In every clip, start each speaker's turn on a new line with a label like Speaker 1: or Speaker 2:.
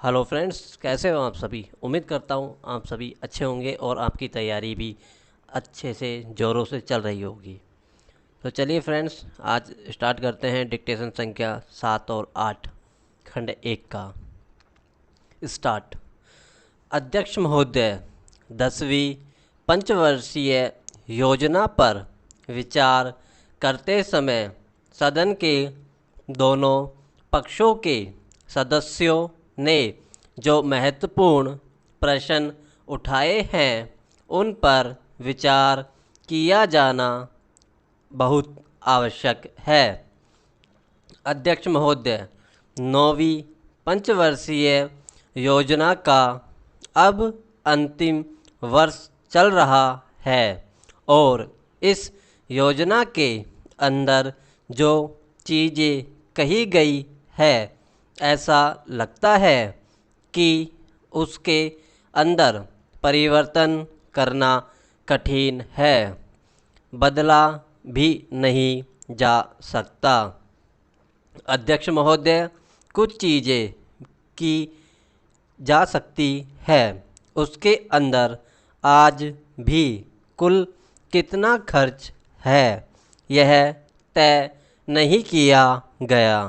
Speaker 1: Hello friends, कैसे हो आप सभी। उम्मीद करता हूँ आप सभी अच्छे होंगे और आपकी तैयारी भी अच्छे से ज़ोरों से चल रही होगी। तो चलिए फ्रेंड्स, आज स्टार्ट करते हैं डिक्टेशन संख्या 7 और 8 खंड 1 का स्टार्ट। अध्यक्ष महोदय, 10वीं पंचवर्षीय योजना पर विचार करते समय सदन के दोनों पक्षों के सदस्यों ने जो महत्वपूर्ण प्रश्न उठाए हैं उन पर विचार किया जाना बहुत आवश्यक है। अध्यक्ष महोदय, 9वीं पंचवर्षीय योजना का अब अंतिम वर्ष चल रहा है और इस योजना के अंदर जो चीज़ें कही गई है, ऐसा लगता है कि उसके अंदर परिवर्तन करना कठिन है, बदला भी नहीं जा सकता। अध्यक्ष महोदय, कुछ चीज़ें की जा सकती है, उसके अंदर आज भी कुल कितना खर्च है यह तय नहीं किया गया,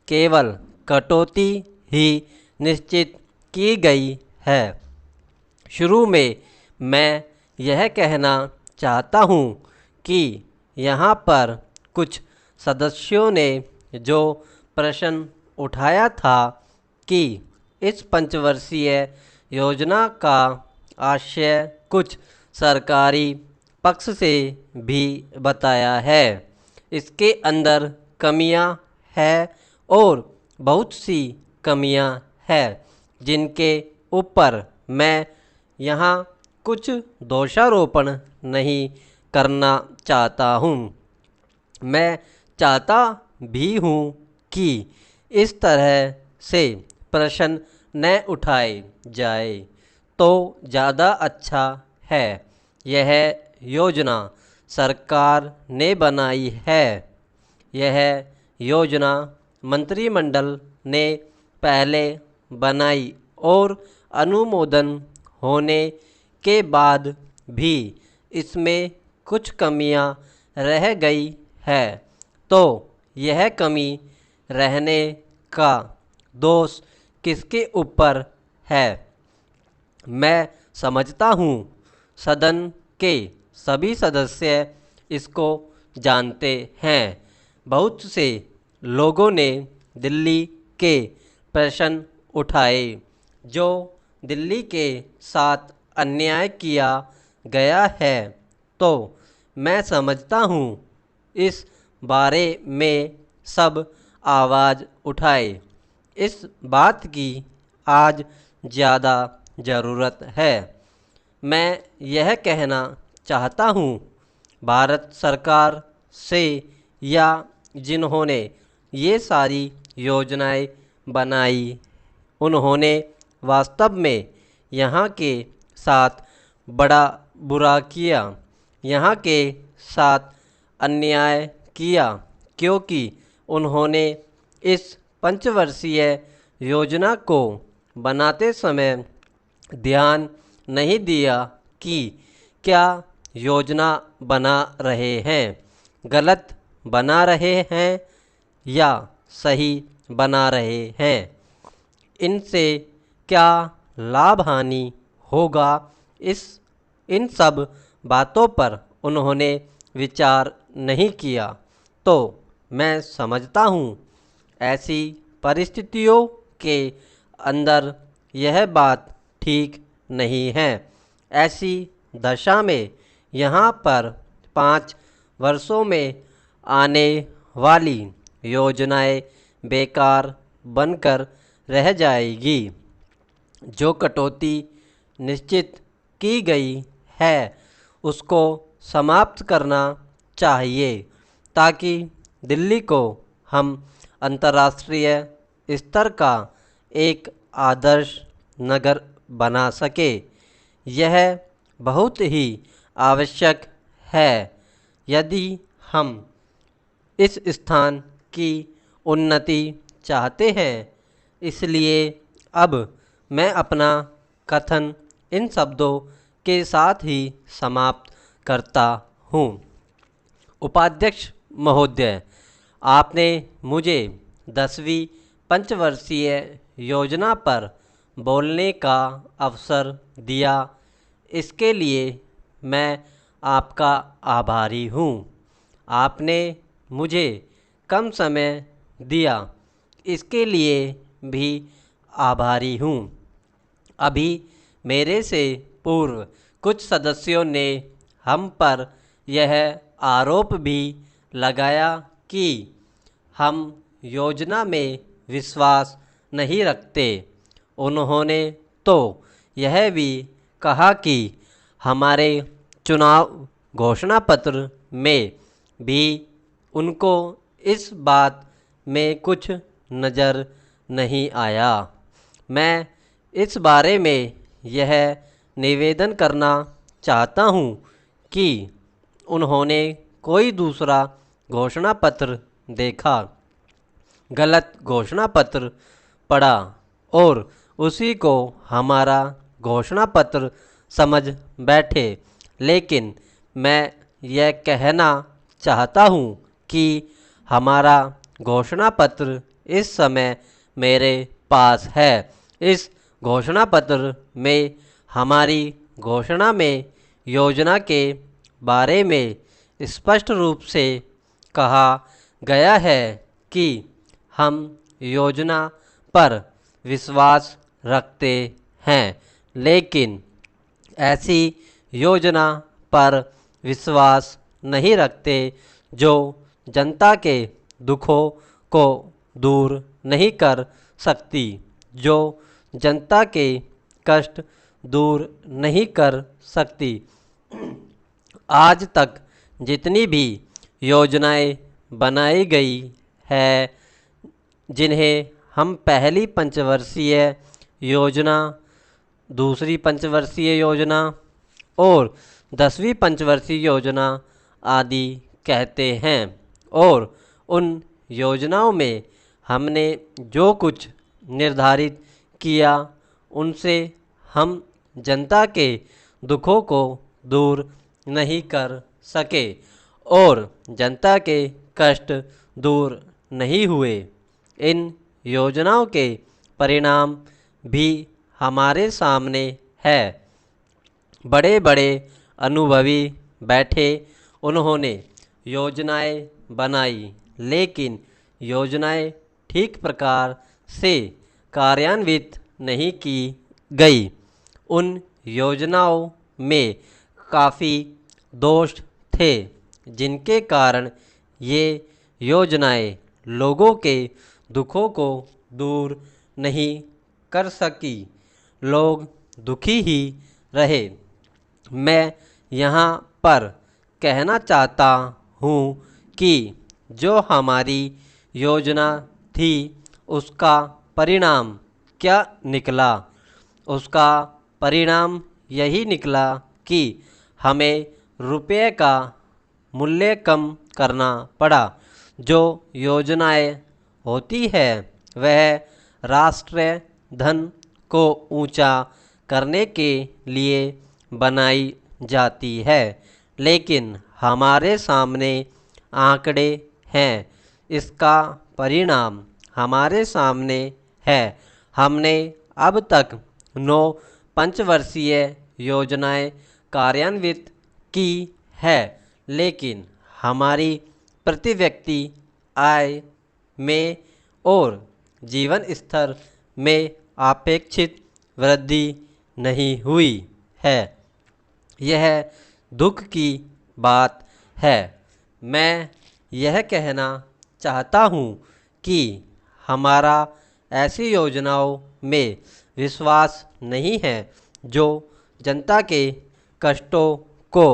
Speaker 1: केवल कटौती ही निश्चित की गई है। शुरू में मैं यह कहना चाहता हूँ कि यहाँ पर कुछ सदस्यों ने जो प्रश्न उठाया था कि इस पंचवर्षीय योजना का आशय कुछ सरकारी पक्ष से भी बताया है, इसके अंदर कमियां हैं और बहुत सी कमियां हैं जिनके ऊपर मैं यहाँ कुछ दोषारोपण नहीं करना चाहता हूँ। मैं चाहता भी हूँ कि इस तरह से प्रश्न न उठाए जाए तो ज़्यादा अच्छा है। यह योजना सरकार ने बनाई है, यह योजना मंत्रिमंडल ने पहले बनाई और अनुमोदन होने के बाद भी इसमें कुछ कमियां रह गई है, तो यह कमी रहने का दोष किसके ऊपर है। मैं समझता हूँ सदन के सभी सदस्य इसको जानते हैं। बहुत से लोगों ने दिल्ली के प्रश्न उठाए, जो दिल्ली के साथ अन्याय किया गया है, तो मैं समझता हूँ इस बारे में सब आवाज़ उठाए। इस बात की आज ज़्यादा ज़रूरत है। मैं यह कहना चाहता हूँ भारत सरकार से या जिन्होंने ये सारी योजनाएं बनाई, उन्होंने वास्तव में यहाँ के साथ बड़ा बुरा किया, यहाँ के साथ अन्याय किया, क्योंकि उन्होंने इस पंचवर्षीय योजना को बनाते समय ध्यान नहीं दिया कि क्या योजना बना रहे हैं, गलत बना रहे हैं या सही बना रहे हैं, इनसे क्या लाभ हानि होगा, इन सब बातों पर उन्होंने विचार नहीं किया। तो मैं समझता हूँ ऐसी परिस्थितियों के अंदर यह बात ठीक नहीं है। ऐसी दशा में यहाँ पर 5 वर्षों में आने वाली योजनाएं बेकार बनकर रह जाएगी। जो कटौती निश्चित की गई है उसको समाप्त करना चाहिए, ताकि दिल्ली को हम अंतर्राष्ट्रीय स्तर का एक आदर्श नगर बना सके। यह बहुत ही आवश्यक है यदि हम इस स्थान की उन्नति चाहते हैं। इसलिए अब मैं अपना कथन इन शब्दों के साथ ही समाप्त करता हूँ। उपाध्यक्ष महोदय, आपने मुझे 10वीं पंचवर्षीय योजना पर बोलने का अवसर दिया, इसके लिए मैं आपका आभारी हूँ। आपने मुझे कम समय दिया, इसके लिए भी आभारी हूँ। अभी मेरे से पूर्व कुछ सदस्यों ने हम पर यह आरोप भी लगाया कि हम योजना में विश्वास नहीं रखते। उन्होंने तो यह भी कहा कि हमारे चुनाव घोषणा पत्र में भी उनको इस बात में कुछ नज़र नहीं आया। मैं इस बारे में यह निवेदन करना चाहता हूँ कि उन्होंने कोई दूसरा घोषणा पत्र देखा, गलत घोषणा पत्र पढ़ा और उसी को हमारा घोषणा पत्र समझ बैठे। लेकिन मैं यह कहना चाहता हूँ कि हमारा घोषणा पत्र इस समय मेरे पास है। इस घोषणा पत्र में हमारी घोषणा में योजना के बारे में स्पष्ट रूप से कहा गया है कि हम योजना पर विश्वास रखते हैं, लेकिन ऐसी योजना पर विश्वास नहीं रखते जो जनता के दुखों को दूर नहीं कर सकती, जो जनता के कष्ट दूर नहीं कर सकती। आज तक जितनी भी योजनाएं बनाई गई है, जिन्हें हम पहली पंचवर्षीय योजना, दूसरी पंचवर्षीय योजना और 10वीं पंचवर्षीय योजना आदि कहते हैं, और उन योजनाओं में हमने जो कुछ निर्धारित किया उनसे हम जनता के दुखों को दूर नहीं कर सके और जनता के कष्ट दूर नहीं हुए। इन योजनाओं के परिणाम भी हमारे सामने है। बड़े बड़े अनुभवी बैठे, उन्होंने योजनाएं बनाई, लेकिन योजनाएं ठीक प्रकार से कार्यान्वित नहीं की गई। उन योजनाओं में काफ़ी दोष थे, जिनके कारण ये योजनाएं लोगों के दुखों को दूर नहीं कर सकी। लोग दुखी ही रहे। मैं यहाँ पर कहना चाहता हूँ कि जो हमारी योजना थी उसका परिणाम क्या निकला। उसका परिणाम यही निकला कि हमें रुपये का मूल्य कम करना पड़ा। जो योजनाएं होती है वह राष्ट्रीय धन को ऊंचा करने के लिए बनाई जाती है, लेकिन हमारे सामने आंकड़े हैं, इसका परिणाम हमारे सामने है। हमने अब तक 9 पंचवर्षीय योजनाएं कार्यान्वित की है, लेकिन हमारी प्रति व्यक्ति आय में और जीवन स्तर में अपेक्षित वृद्धि नहीं हुई है। यह दुख की बात है। मैं यह कहना चाहता हूँ कि हमारा ऐसी योजनाओं में विश्वास नहीं है जो जनता के कष्टों को,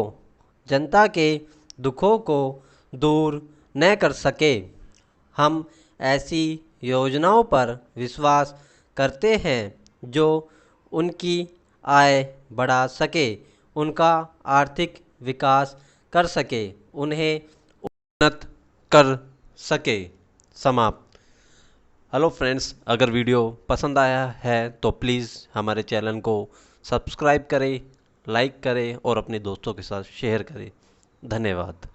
Speaker 1: जनता के दुखों को दूर न कर सके। हम ऐसी योजनाओं पर विश्वास करते हैं जो उनकी आय बढ़ा सके, उनका आर्थिक विकास कर सके, उन्हें उन्नत कर सके। समाप्त। हेलो फ्रेंड्स, अगर वीडियो पसंद आया है तो प्लीज़ हमारे चैनल को सब्सक्राइब करें, लाइक करें और अपने दोस्तों के साथ शेयर करें। धन्यवाद।